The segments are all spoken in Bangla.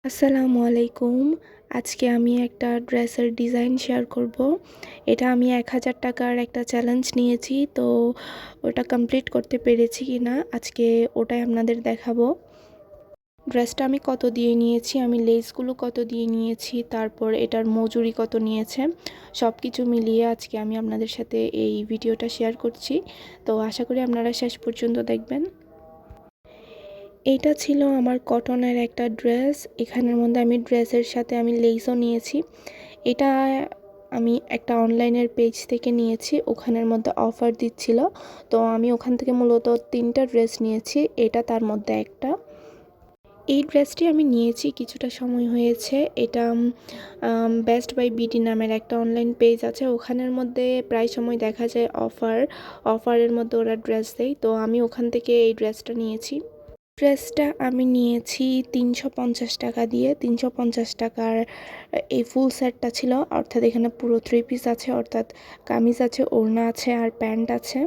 আসসালামু আলাইকুম। আজকে আমি একটা ড্রেসের ডিজাইন শেয়ার করব। এটা আমি ১,০০০ টাকার একটা চ্যালেঞ্জ নিয়েছি। তো ওটা কমপ্লিট করতে পেরেছি কিনা আজকে ওটাই আপনাদের দেখাবো। ড্রেসটা আমি কত দিয়ে নিয়েছি, আমি লেসগুলো কত দিয়ে নিয়েছি, তারপর এটার মজুরি কত নিয়েছে, সব কিছু মিলিয়ে আজকে আমি আপনাদের সাথে এই ভিডিওটা শেয়ার করছি। তো আশা করি আপনারা শেষ পর্যন্ত দেখবেন। এইটা ছিল আমার কটনের একটা ড্রেস। এখানের মধ্যে আমি ড্রেসের সাথে আমি লেসও নিয়েছি। এটা আমি একটা অনলাইনের পেজ থেকে নিয়েছি, ওখানের মধ্যে অফার দিচ্ছিল। তো আমি ওখান থেকে মূলত 3টা ড্রেস নিয়েছি, এটা তার মধ্যে একটা। এই ড্রেসটি আমি নিয়েছি কিছুটা সময় হয়েছে। এটা বেস্ট বাই বিডি নামের একটা অনলাইন পেজ আছে, ওখানের মধ্যে প্রায় সময় দেখা যায় অফারের মধ্যে ওরা ড্রেস দেয়। তো আমি ওখান থেকে এই ড্রেসটা নিয়েছি। ড্রেসটা আমি নিয়েছি ৩৫০ টাকা দিয়ে। ৩৫০ টাকার এই ফুল সেটটা ছিল, অর্থাৎ এখানে পুরো 3 পিস আছে, অর্থাৎ কামিজ আছে, ওড়না আছে আর প্যান্ট আছে।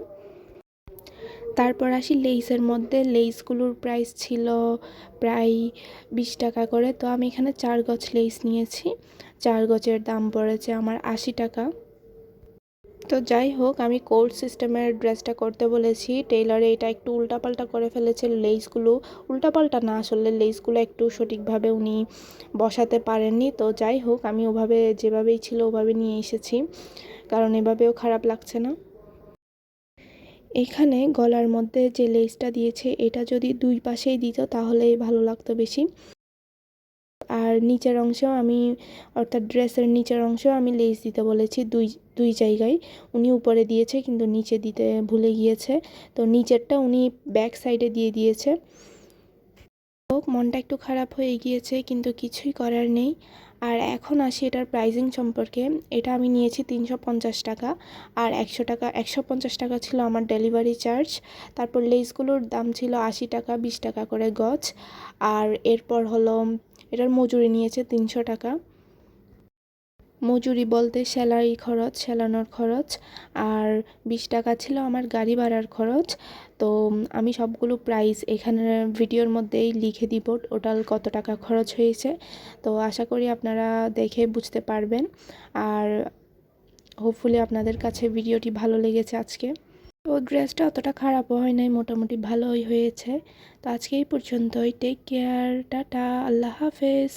তারপর আসি লেইসের মধ্যে। লেইসগুলোর প্রাইস ছিল প্রায় 20 টাকা করে। তো আমি এখানে 4 গজ লেইস নিয়েছি। 4 গজের দাম পড়েছে আমার 80 টাকা। তো যাই হোক, আমি কোড সিস্টেমের ড্রেসটা করতে বলেছি টেইলরে, এটা একটু উল্টাপাল্টা করে ফেলেছে। লেসগুলো উল্টাপাল্টা না, আসলে লেসগুলো একটু সঠিকভাবে উনি বসাতে পারেননি। তো যাই হোক, আমি ওভাবে যেভাবেই ছিল ওভাবে নিয়ে এসেছি, কারণ এভাবেও খারাপ লাগছে না। এখানে গলার মধ্যে যে লেসটা দিয়েছে এটা যদি 2 পাশেই দিত তাহলেই ভালো লাগতো বেশি। আর নিচের অংশেও আমি, অর্থাৎ ড্রেসের নিচের অংশেও আমি লেস দিতে বলেছি দুই জায়গায়। উনি উপরে দিয়েছে কিন্তু নিচে দিতে ভুলে গিয়েছে। তো নিচেরটা উনি ব্যাক সাইডে দিয়ে দিয়েছে। মনটা একটু খারাপ হয়ে গিয়েছে, কিন্তু কিছুই করার নেই। আর এখন আসি এটার প্রাইজিং সম্পর্কে। এটা আমি নিয়েছি 350 টাকা, আর 150 টাকা ছিল আমার ডেলিভারি চার্জ। তারপর লেসগুলোর দাম ছিল 80 টাকা, 20 টাকা করে গজ। আর এরপর হলো এটার মজুরি নিয়েছে 300 টাকা। মজুরি বলতে সেলাই খরচ, সেলানোর খরচ, আর 20 টাকা ছিল আমার গাড়ি ভাড়ার খরচ। তো আমি সবগুলো প্রাইস এখানে ভিডিওর মধ্যেই লিখে দিব টোটাল কত টাকা খরচ হয়েছে। তো আশা করি আপনারা দেখে বুঝতে পারবেন। আর হোপফুলি আপনাদের কাছে ভিডিওটি ভালো লেগেছে আজকে। তো ড্রেসটা অতটা খারাপও হয় নাই, মোটামুটি ভালোই হয়েছে। তো আজকে এই পর্যন্তই। টেক কেয়ার, টাটা, আল্লাহ হাফেজ।